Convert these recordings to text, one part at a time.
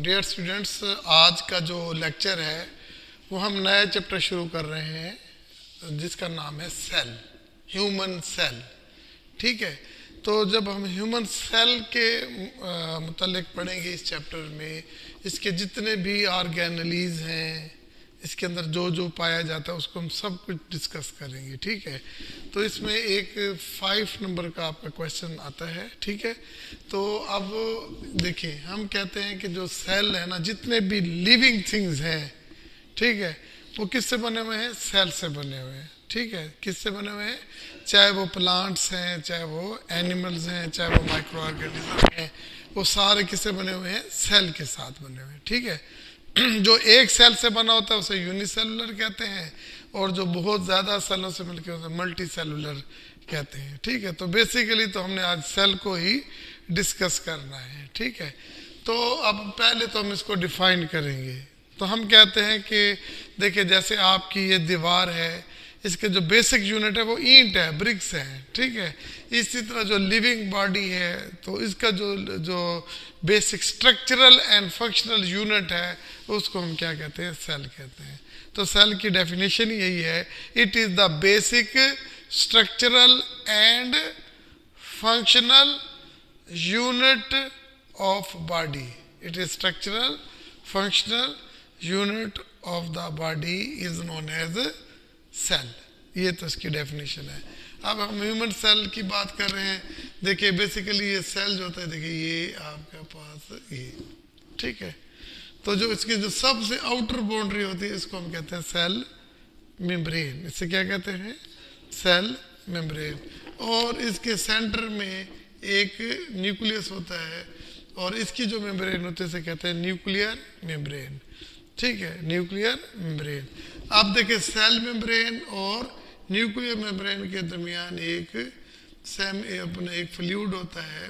Dear students, आज का जो लेक्चर है वो हम नया चैप्टर शुरू कर रहे हैं जिसका नाम है सेल, ह्यूमन सेल। ठीक है, तो जब हम ह्यूमन सेल के मुतालिक पढ़ेंगे इस चैप्टर में, इसके जितने भी ऑर्गेनेलीज हैं, इसके अंदर जो जो पाया जाता है उसको हम सब कुछ डिस्कस करेंगे। ठीक है, तो इसमें एक 5 नंबर का आपका क्वेश्चन आता है। ठीक है, तो अब देखिए, हम कहते हैं कि जो सेल है ना, जितने भी लिविंग थिंग्स हैं, ठीक है, वो किससे बने हुए हैं? सेल से बने हुए हैं। ठीक है, किससे बने हुए हैं? चाहे वो प्लांट्स हैं, चाहे वो एनिमल्स हैं, चाहे वो माइक्रो ऑर्गेनिज्म हैं, वो सारे किससे बने हुए हैं? सेल के साथ बने हुए हैं। ठीक है, जो एक सेल से बना होता है उसे यूनिसेलुलर कहते हैं, और जो बहुत ज़्यादा सेलों से मिलकर होता है मल्टी सेलुलर कहते हैं। ठीक है, तो बेसिकली तो हमने आज सेल को ही डिस्कस करना है। ठीक है, तो अब पहले तो हम इसको डिफाइन करेंगे। तो हम कहते हैं कि देखिए, जैसे आपकी ये दीवार है, इसके जो बेसिक यूनिट है वो ईंट है, ब्रिक्स है। ठीक है, इसी तरह जो लिविंग बॉडी है, तो इसका जो basic structural and functional unit है उसको हम क्या कहते हैं? सेल कहते हैं। तो सेल की डेफिनेशन यही है, it is the basic structural and functional unit of body. It is structural functional unit of the body is known as cell. ये तो इसकी डेफिनेशन है। अब हम ह्यूमन सेल की बात कर रहे हैं। देखिए, बेसिकली ये सेल जो होता है, देखिए ये आपके पास ये, ठीक है, तो जो इसकी जो सबसे आउटर बाउंड्री होती है इसको हम कहते हैं सेल मेम्ब्रेन। इससे क्या कहते हैं? Cell membrane. और इसके सेंटर में एक न्यूक्लियस होता है, और इसकी जो मेम्ब्रेन होती है इसे कहते हैं न्यूक्लियर मेम्ब्रेन। ठीक है, न्यूक्लियर मेम्ब्रेन। आप देखिए, सेल मेम्ब्रेन और न्यूक्लियर मेम्ब्रेन के दरमियान एक फ्लूइड होता है,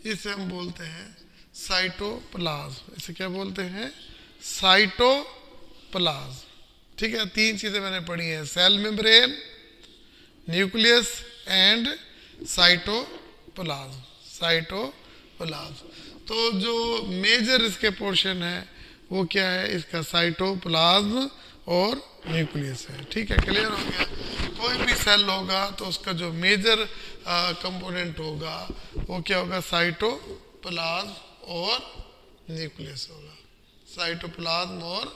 इसे हम बोलते हैं साइटोप्लाज्म। इसे क्या बोलते हैं? साइटोप्लाज्म। ठीक है, 3 चीजें मैंने पढ़ी हैं, cell membrane, nucleus and cytoplasm. Cytoplasm. तो जो मेजर इसके पोर्शन है वो क्या है? इसका साइटोप्लाज्म और न्यूक्लियस है। ठीक है, क्लियर हो गया? कोई भी सेल होगा तो उसका जो मेजर कंपोनेंट होगा वो क्या होगा? साइटोप्लाज्म और न्यूक्लियस होगा। साइटोप्लाज्म और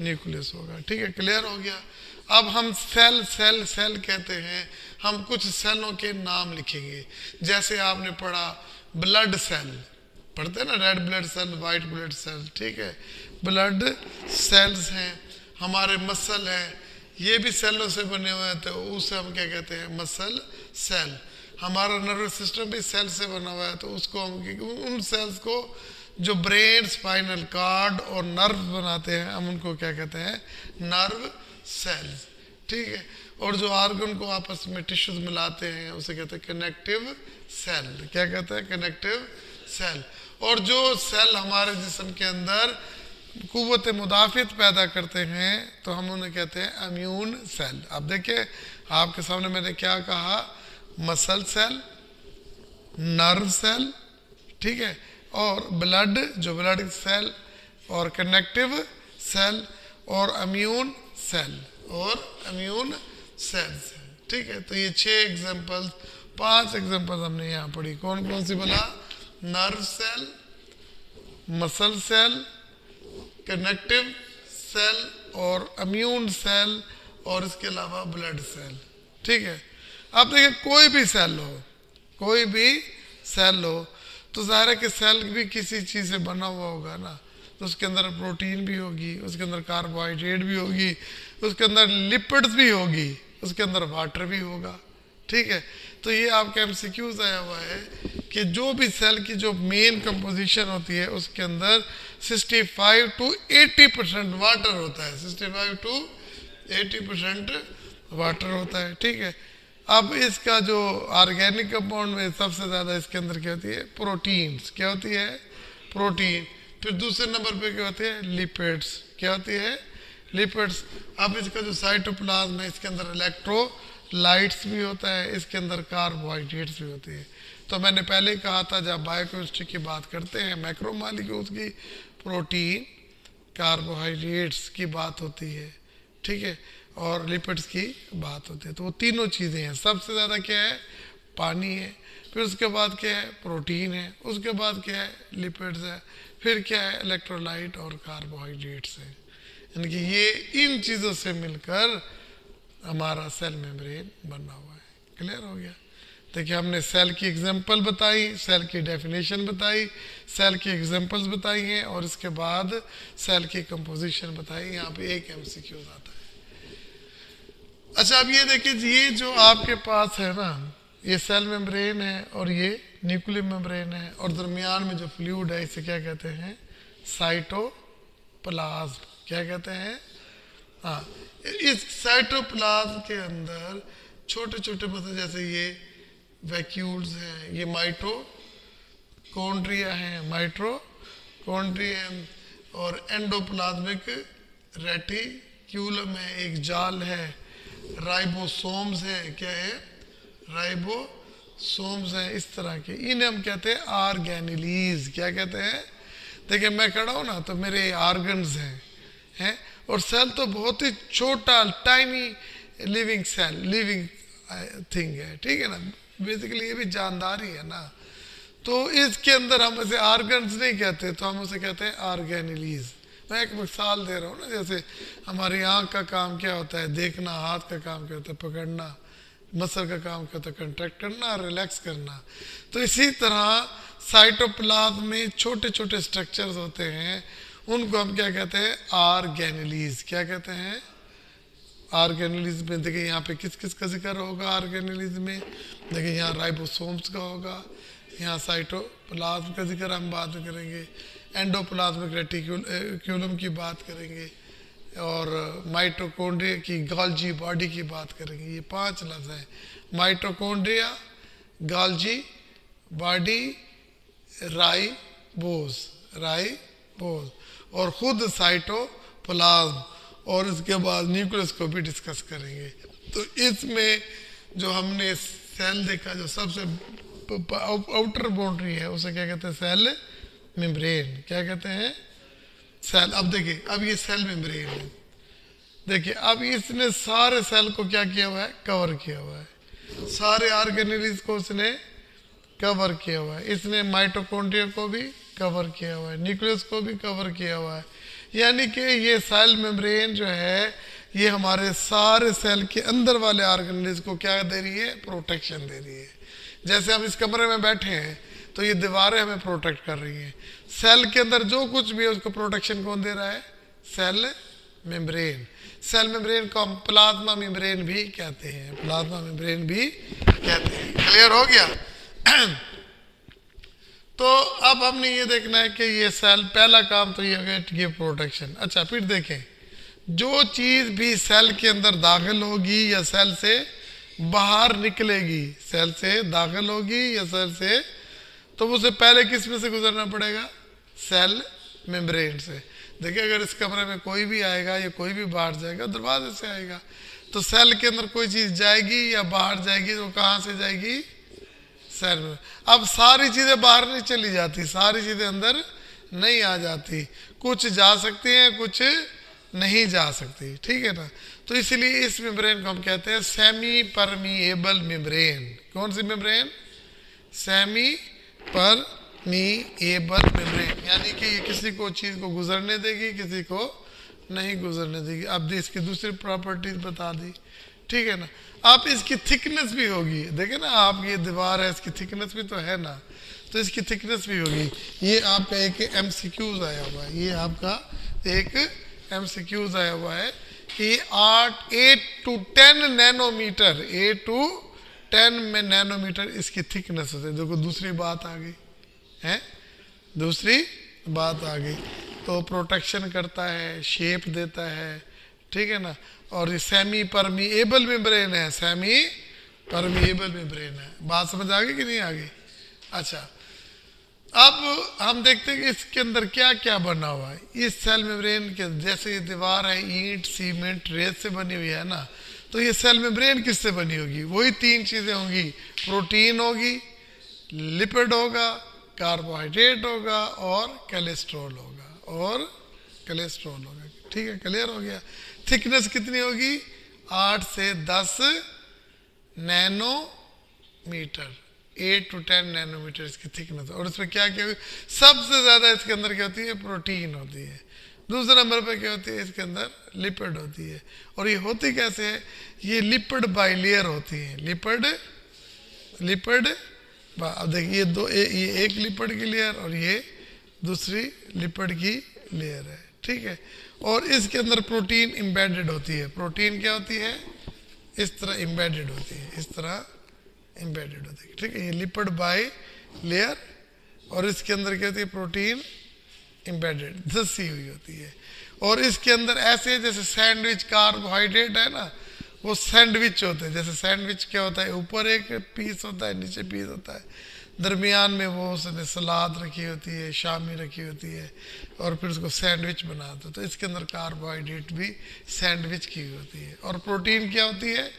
न्यूक्लियस होगा। ठीक है, क्लियर हो गया? अब हम सेल सेल सेल कहते हैं, हम कुछ सेलों के नाम लिखेंगे। जैसे आपने पढ़ा ब्लड सेल, पढ़ते हैं ना, red blood cell, white blood cell. ठीक है, ब्लड सेल्स हैं। हमारे मसल हैं, ये भी सेलों से बने हुए हैं, तो उसे हम क्या कहते हैं? Muscle cell. हमारा नर्वस सिस्टम भी सेल से बना हुआ है, तो उसको हम उन सेल्स को जो ब्रेन, स्पाइनल कार्ड और नर्व बनाते हैं, हम उनको क्या कहते हैं? Nerve cells. ठीक है, और जो ऑर्गन को आपस में टिश्यूज मिलाते हैं उसे कहते हैं कनेक्टिव सेल। क्या कहते हैं? Connective cell. और जो सेल हमारे जिस्म के अंदर कुव्वत मुदाफ़ियत पैदा करते हैं तो हम उन्हें कहते हैं इम्यून सेल। अब देखिए, आपके सामने मैंने क्या कहा? मसल सेल, नर्व सेल, ठीक है, और ब्लड, जो ब्लड सेल, और कनेक्टिव सेल, और इम्यून सेल, और इम्यून सेल्स। ठीक है, तो ये 6 एग्जांपल्स, 5 एग्जांपल्स हमने यहाँ पढ़ी। कौन कौन सी बोला? Nerve cell, muscle cell, connective cell और इम्यून सेल, और इसके अलावा ब्लड सेल। ठीक है, अब देखिए, कोई भी सेल हो, कोई भी सेल हो, तो जाहिर है कि सेल भी किसी चीज़ से बना हुआ होगा ना, तो उसके अंदर प्रोटीन भी होगी, उसके अंदर कार्बोहाइड्रेट भी होगी, उसके अंदर लिपिड्स भी होगी, उसके अंदर वाटर भी होगा। ठीक है, तो ये आपके एमसीक्यूज आया हुआ है कि जो भी सेल की जो मेन कंपोजिशन होती है उसके अंदर 65 to 80% वाटर होता है। 65 to 80% वाटर होता है। ठीक है, अब इसका जो ऑर्गेनिक कंपाउंड में सबसे ज़्यादा इसके अंदर क्या होती है? प्रोटीन्स। क्या होती है? प्रोटीन। फिर दूसरे नंबर पे क्या होते हैं? लिपिड्स। क्या होती है? लिपिड्स। अब इसका जो साइटोप्लाज्म है, इसके अंदर इलेक्ट्रोलाइट्स भी होता है, इसके अंदर कार्बोहाइड्रेट्स भी होती है। तो मैंने पहले ही कहा था, जब बायोकेमिस्ट्री की बात करते हैं, मैक्रो मॉलिक्यूल्स की, प्रोटीन, कार्बोहाइड्रेट्स की बात होती है, ठीक है, और लिपिड्स की बात होती है। तो वो तीनों चीज़ें हैं। सबसे ज़्यादा क्या है? पानी है, फिर उसके बाद क्या है? प्रोटीन है, उसके बाद क्या है? लिपिड्स है, फिर क्या है? इलेक्ट्रोलाइट और कार्बोहाइड्रेट्स है। यानी कि ये इन चीज़ों से मिलकर हमारा सेल मेम्ब्रेन बना हुआ है। क्लियर हो गया? देखिए, हमने सेल की एग्जांपल बताई, सेल की डेफिनेशन बताई, सेल की एग्जांपल्स बताई हैं, और इसके बाद सेल की कंपोजिशन बताई। यहाँ पे एक एमसीक्यू आता है। अच्छा, अब ये देखिए, ये जो आपके पास है ना, ये सेल मेम्ब्रेन है और ये न्यूक्लियर मेम्ब्रेन है, और दरमियान में जो फ्लूइड है इसे क्या कहते हैं? साइटोप्लाज्म। क्या कहते हैं? हाँ, इस साइटोप्लाज्म के अंदर छोटे छोटे, मतलब जैसे ये वैक्यूल्स हैं, ये माइटोकॉन्ड्रिया हैं, माइटोकॉन्ड्रिया, और एंडोप्लाज्मिक रेटिक्यूलम है, एक जाल है, राइबोसोम्स है। क्या है? राइबोसोम्स है, इस तरह के। इन्हें हम कहते हैं ऑर्गेनेलीज। क्या कहते हैं? देखिए, मैं खड़ा हूँ ना, तो मेरे ऑर्गन्स हैं, और सेल तो बहुत ही छोटा, tiny living cell, living thing है, ठीक है ना। बेसिकली ये भी जानदार ही है ना। तो इसके अंदर हम इसे ऑर्गन्स नहीं कहते, तो हम उसे कहते हैं ऑर्गेनेलीज। मैं एक मिसाल दे रहा हूँ ना, जैसे हमारी आँख का काम क्या होता है? देखना। हाथ का काम क्या होता है? पकड़ना। मसल का काम क्या होता है? कंट्रैक्ट करना, रिलैक्स करना। तो इसी तरह साइटोप्लाज्म में छोटे छोटे स्ट्रक्चर्स होते हैं, उनको हम क्या कहते हैं? ऑर्गेनेलीज। क्या कहते हैं? ऑर्गेनेलीज में देखिए, यहाँ पे किस किस का जिक्र होगा ऑर्गेनेलीज में? देखिए, यहाँ राइबोसोम्स का होगा, यहाँ साइटोप्लाज्म का जिक्र हम बात करेंगे, एंडोप्लाज्मिक रेटिक्यूलम की बात करेंगे, और माइटोकॉन्ड्रिया की गोल्जी बॉडी की बात करेंगे। ये 5 लफ्ज़ हैं: माइटोकॉन्ड्रिया, गोल्जी बॉडी, राइबोस, और खुद साइटोप्लाज्म, और इसके बाद न्यूक्लियस को भी डिस्कस करेंगे। तो इसमें जो हमने सेल देखा, जो सबसे आउटर बाउंड्री है, उसे क्या कहते हैं? Cell membrane. क्या कहते हैं? सेल। अब देखिए, अब ये सेल मेम्ब्रेन है। देखिए, अब इसने सारे सेल को क्या किया हुआ है? कवर किया हुआ है। सारे ऑर्गेनेलीज को उसने कवर किया हुआ है। इसने माइटोकॉन्ड्रिया को भी कवर किया हुआ है, न्यूक्लियस को भी कवर किया हुआ है। यानी कि ये सेल मेम्ब्रेन जो है, ये हमारे सारे सेल के अंदर वाले ऑर्गेनेल्स को क्या दे रही है? प्रोटेक्शन दे रही है। जैसे हम इस कमरे में बैठे हैं, तो ये दीवारें हमें प्रोटेक्ट कर रही हैं। सेल के अंदर जो कुछ भी है, उसको प्रोटेक्शन कौन दे रहा है? Cell membrane. सेल मेम्ब्रेन को हम प्लाज्मा मेम्ब्रेन भी कहते हैं, प्लाज्मा मेम्ब्रेन भी कहते हैं। क्लियर हो गया? तो अब हमने ये देखना है कि ये सेल, पहला काम तो ये है गिव प्रोटेक्शन। अच्छा, फिर देखें, जो चीज़ भी सेल के अंदर दाखिल होगी या सेल से बाहर निकलेगी, सेल से दाखिल होगी या सेल से, तो उसे पहले किस में से गुजरना पड़ेगा? सेल मेम्ब्रेन से। देखिए, अगर इस कमरे में कोई भी आएगा या कोई भी बाहर जाएगा, दरवाजे से आएगा, तो सेल के अंदर कोई चीज़ जाएगी या बाहर जाएगी, तो कहाँ से जाएगी? सेल में। अब सारी चीज़ें बाहर नहीं चली जाती, सारी चीज़ें अंदर नहीं आ जाती, कुछ जा सकती हैं, कुछ नहीं जा सकती, ठीक है ना। तो इसलिए इस मेम्ब्रेन को हम कहते हैं सेमी परमिएबल मेम्ब्रेन। कौन सी मेम्ब्रेन? Semi permeable membrane. यानी कि ये किसी को चीज़ को गुजरने देगी, किसी को नहीं गुजरने देगी। अब इसकी दूसरी प्रॉपर्टीज बता दी, ठीक है ना। आप इसकी थिकनेस भी होगी, देखें ना, आप ये दीवार है, इसकी थिकनेस भी तो है ना, तो इसकी थिकनेस भी होगी। ये आपका एक एमसीक्यूज आया हुआ है, ये आपका एक एमसीक्यूज आया हुआ है कि 8 to 10 नैनोमीटर, 8 to 10 नैनोमीटर इसकी थिकनेस होती है। देखो, दूसरी बात आ गई है, दूसरी बात आ गई। तो प्रोटेक्शन करता है, शेप देता है, ठीक है ना। और ये सेमी परमिएबल मेम्ब्रेन है, सेमी परमिएबल मेम्ब्रेन है। बात समझ आ गई कि नहीं आ गई? अच्छा, अब हम देखते हैं कि इसके अंदर क्या क्या बना हुआ है। इस सेल मेम्ब्रेन के जैसे ये दीवार है ईंट, सीमेंट, रेत से बनी हुई है ना, तो ये सेल मेम्ब्रेन किससे बनी होगी? वही 3 चीज़ें होंगी, प्रोटीन होगी, लिपिड होगा, कार्बोहाइड्रेट होगा और कोलेस्ट्रॉल होगा। और कोलेस्ट्रॉल होगा। ठीक है, क्लियर हो गया। थिकनेस कितनी होगी? 8 से 10 नैनोमीटर, 8 to 10 नैनोमीटर इसकी थिकनेस। और इसमें क्या क्या होगी? सबसे ज़्यादा इसके अंदर क्या होती है? प्रोटीन होती है। दूसरे नंबर पे क्या होती है? इसके अंदर लिपिड होती है। और ये होती कैसे है? ये लिपिड बाइलेयर होती है। लिपिड अब देखिए ये एक लिपिड की लेयर और ये दूसरी लिपिड की लेयर है। ठीक है, और इसके अंदर प्रोटीन एम्बेडेड होती है। प्रोटीन क्या होती है? इस तरह एम्बेडेड होती है, इस तरह एम्बेडेड होती है। ठीक है, ये लिपिड बाई लेयर और इसके अंदर क्या होती है? प्रोटीन एम्बेडेड, धसी हुई होती है। और इसके अंदर ऐसे जैसे सैंडविच कार्बोहाइड्रेट है ना, वो सैंडविच होते हैं। जैसे सैंडविच क्या होता है? ऊपर एक पीस होता है, नीचे पीस होता है, दरमियान में वो उसने सलाद रखी होती है, शामी रखी होती है, और फिर उसको सैंडविच बनाते हैं। तो इसके अंदर कार्बोहाइड्रेट भी सैंडविच की होती है। और प्रोटीन क्या होती है?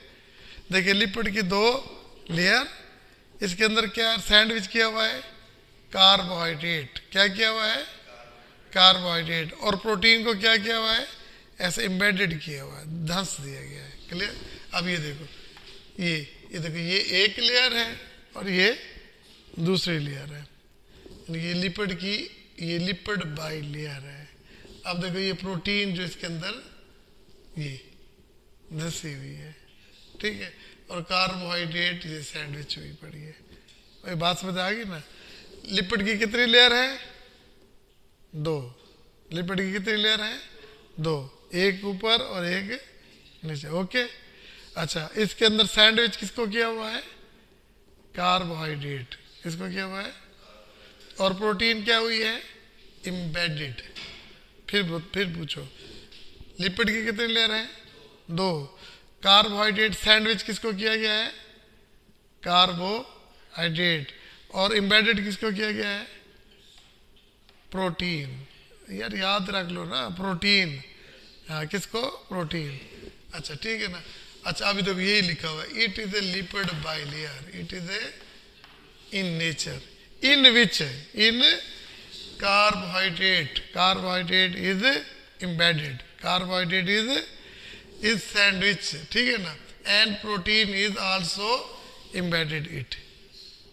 देखिए, लिपिड की 2 लेयर, इसके अंदर क्या सैंडविच किया हुआ है? कार्बोहाइड्रेट। क्या किया हुआ है? कार्बोहाइड्रेट। और प्रोटीन को क्या किया हुआ है? ऐसे एम्बेडेड किया हुआ है, धंस दिया गया है। क्लियर? अब ये देखो, ये देखो, ये एक लेयर है और ये दूसरी लेयर है। ये लिपिड की, ये लिपिड बाई लेयर है। अब देखो, ये प्रोटीन जो इसके अंदर ये धसी हुई है। ठीक है, और कार्बोहाइड्रेट ये सैंडविच हुई पड़ी है। वही बात समझ आ गई ना? लिपिड की कितनी लेयर है? 2। लिपिड की कितनी लेयर है? 2, एक ऊपर और एक नीचे। ओके, अच्छा, इसके अंदर सैंडविच किसको किया हुआ है? कार्बोहाइड्रेट। किसको किया हुआ है? और प्रोटीन क्या हुई है? एम्बेडेड। फिर पूछो, लिपिड की कितनी लेयर है? 2। कार्बोहाइड्रेट, सैंडविच किसको किया गया है? कार्बोहाइड्रेट। और एम्बेडेड किसको किया गया है? प्रोटीन। यार याद रख लो ना, प्रोटीन। हाँ, किसको? प्रोटीन। अच्छा, ठीक है ना? अच्छा, अभी तो यही लिखा हुआ है, it is A lipid bilayer, it is A in nature, in which, in carbohydrate, carbohydrate is embedded, carbohydrate is sandwich. ठीक है ना? And protein is also embedded it.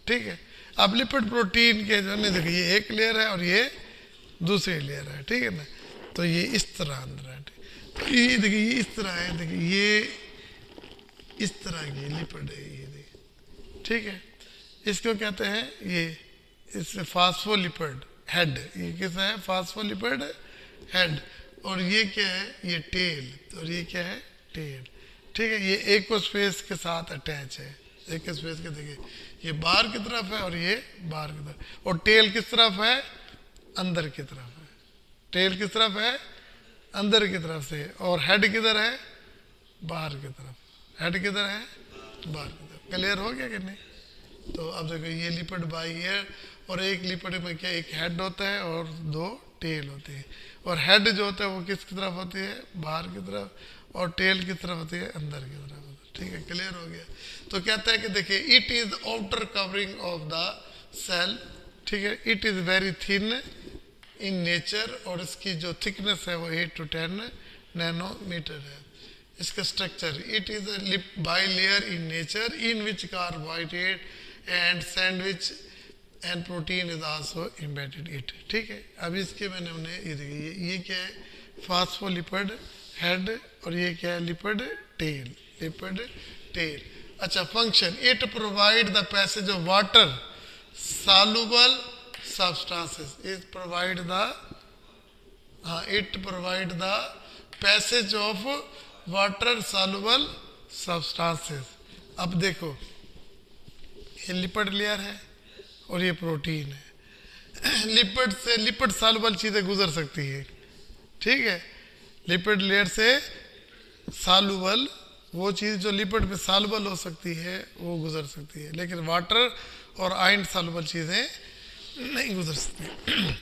ठीक है, अब लिपिड प्रोटीन के जो है, देखिए, ये एक लेयर है और ये दूसरी लेयर है। ठीक है ना? तो ये इस तरह अंदर है। तो ये देखिए, ये इस तरह है। देखिए, ये इस तरह की लिपिड है, ये देखिए। ठीक है, इसको कहते हैं, ये इससे फास्फोलिपिड हेड। ये किसका है? Phospholipid head. और ये क्या है? ये टेल। और ये क्या है? टेल। ठीक है, ये एक्वोस्पेस के साथ अटैच है। एक्वोस्पेस के, देखिए, ये बाहर की तरफ है और ये बाहर की तरफ। और टेल किस तरफ है? अंदर की तरफ है। टेल किस तरफ है? अंदर की तरफ से। और हेड किधर है? बाहर की तरफ। हेड किधर है? बाहर की तरफ। क्लियर हो गया कि नहीं? तो अब देखो, ये लिपिड बाई है, और एक लिपिड में क्या, एक हेड होता है और 2 टेल होती है। और हेड जो होता है वो किस की तरफ होती है? बाहर की तरफ। और टेल की तरफ होती है? अंदर की तरफ। ठीक है, क्लियर हो गया? तो कहता है कि देखिए, it is outer covering of the cell. ठीक है, it is very thin in nature, और इसकी जो थिकनेस है वो 8 to 10 नैनोमीटर है। इसका structure, it is a bilayer in nature in which carbohydrate and sandwich and protein is also embedded it. ठीक है, अब इसके मैंने हमने ये देखिए, ये क्या है? फास्फोलिपिड हेड, और ये क्या है? Lipid tail. Lipid tail. अच्छा, function, it provide the passage of water soluble substances, it provide the passage of water soluble substances। अब देखो, ये लिपिड लेयर है और ये प्रोटीन है। लिपिड से लिपिड सॉल्युबल चीजें गुजर सकती है। ठीक है, लिपिड लेयर से सॉल्युबल वो चीज जो लिपिड में सॉल्युबल हो सकती है वो गुजर सकती है, लेकिन वाटर और आयन सॉल्युबल चीजें नहीं गुजर सकती।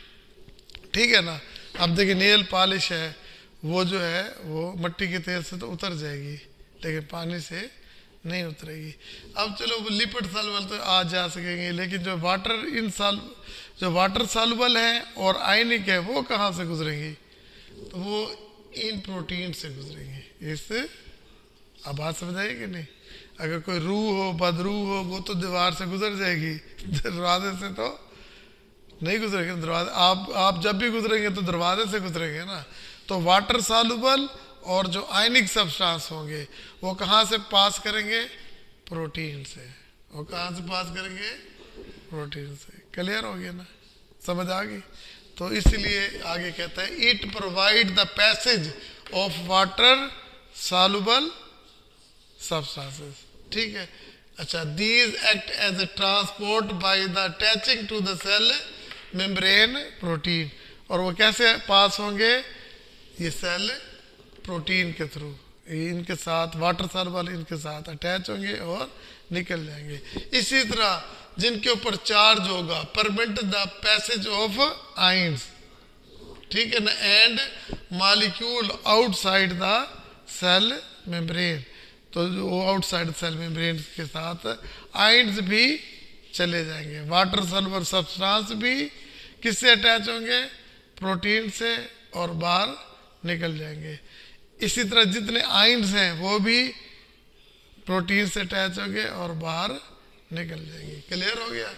ठीक है ना? अब देखिए, नेल पॉलिश है, वो जो है वो मिट्टी के तेल से तो उतर जाएगी, लेकिन पानी से नहीं उतरेगी। अब चलो, लिपिड सॉल्युबल तो आ जा सकेंगे, लेकिन जो वाटर इन जो वाटर सॉल्युबल है और आयनिक है वो कहाँ से गुजरेंगी, तो वो इन प्रोटीन से गुजरेंगी। इस अब बात समझ आई कि नहीं? अगर कोई रूह हो, बदरूह हो, वो तो दीवार से गुजर जाएगी, दरवाजे से तो नहीं गुजरेंगे। दरवाजे आप जब भी गुजरेंगे तो दरवाजे से गुजरेंगे ना। तो वाटर सॉल्युबल और जो आयनिक सब्सटेंस होंगे वो कहाँ से पास करेंगे, प्रोटीन से। वो कहाँ से पास करेंगे, प्रोटीन से। क्लियर हो गया ना, समझ आ गई? तो इसलिए आगे कहता है it provide the passage of water soluble substances. ठीक है, अच्छा। These act as a transport by the attaching to the cell membrane protein. और वो कैसे पास होंगे, ये सेल प्रोटीन के थ्रू, इनके साथ वाटर सॉल्युबल इनके साथ अटैच होंगे और निकल जाएंगे। इसी तरह जिनके ऊपर चार्ज होगा, permit the passage of ions, ठीक है ना, and molecule outside the cell membrane. तो जो आउटसाइड सेल मेम्ब्रेन के साथ आयंस भी चले जाएंगे। वाटर सॉल्युबल सब्सटेंस भी किससे अटैच होंगे, प्रोटीन से, और बाहर निकल जाएंगे। इसी तरह जितने आयंस हैं वो भी प्रोटीन से अटैच होंगे और बाहर निकल जाएंगे। क्लियर हो गया?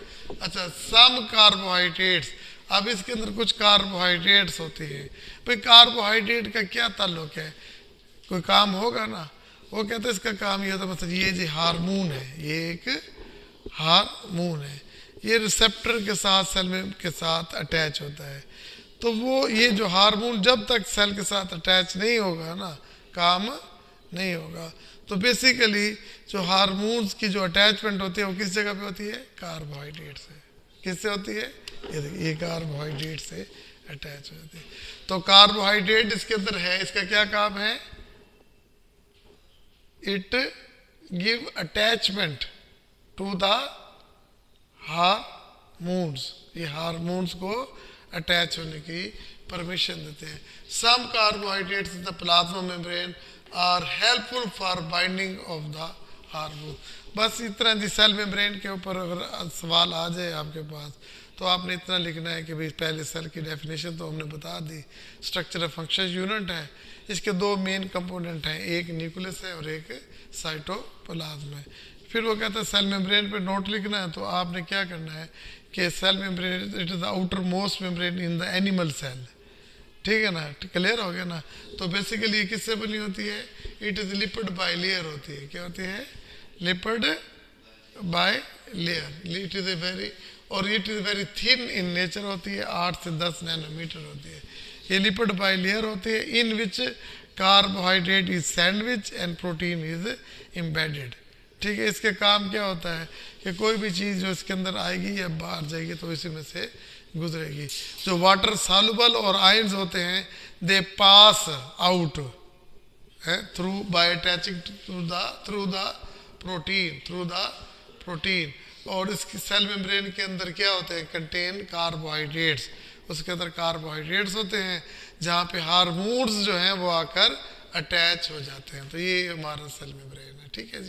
अच्छा, सम कार्बोहाइड्रेट्स। अब इसके अंदर कुछ कार्बोहाइड्रेट्स होती हैं। भाई कार्बोहाइड्रेट का क्या ताल्लुक है, कोई काम होगा ना? वो कहते हैं इसका काम ये होता है, मतलब ये जो हार्मोन है, ये एक हार्मोन है, ये रिसेप्टर के साथ सेल में के साथ अटैच होता है। तो वो ये जो हार्मोन जब तक सेल के साथ अटैच नहीं होगा ना, काम नहीं होगा। तो बेसिकली जो हार्मोन्स की जो अटैचमेंट होती है वो किस जगह पे होती है, कार्बोहाइड्रेट से। किससे होती है, ये कार्बोहाइड्रेट से अटैच हो जाती है। तो कार्बोहाइड्रेट इसके अंदर है, इसका क्या काम है, it give attachment to the hormones, ये हार्मोन्स को अटैच होने की परमिशन देते हैं। Some carbohydrates in the plasma membrane are helpful for binding of the hormone. बस इतना जी, सेल मेम्ब्रेन के ऊपर अगर सवाल आ जाए आपके पास तो आपने इतना लिखना है कि भाई पहले सेल की डेफिनेशन तो हमने बता दी, स्ट्रक्चर फंक्शन यूनिट है, इसके दो मेन कंपोनेंट हैं, एक न्यूक्लियस है और एक साइटोप्लाज्म है। फिर वो कहता है सेल मेम्ब्रेन पे नोट लिखना है, तो आपने क्या करना है कि cell membrane it is the outermost membrane in the animal cell. ठीक है ना, क्लियर हो गया ना? तो बेसिकली ये किससे बनी होती है, it is lipid bilayer होती है। क्या होती है, lipid bilayer. It is a very, और it is very thin in nature होती है, 8 से 10 नैनोमीटर होती है। ये लिपिड बाय लेयर होती है, in which carbohydrate is sandwich and protein is embedded. ठीक है, इसके काम क्या होता है कि कोई भी चीज़ जो इसके अंदर आएगी या बाहर जाएगी तो इसी में से गुजरेगी। जो वाटर सॉल्युबल और आयंस होते हैं they pass out through by attaching through the protein. और इसकी सेल मेम्ब्रेन के अंदर क्या होते हैं, कंटेन कार्बोहाइड्रेट्स। उसके अंदर कार्बोहाइड्रेट्स होते हैं जहाँ पे हार्मोन्स जो हैं वो आकर अटैच हो जाते हैं। तो ये हमारा सेल मेम्ब्रेन है। ठीक है जी।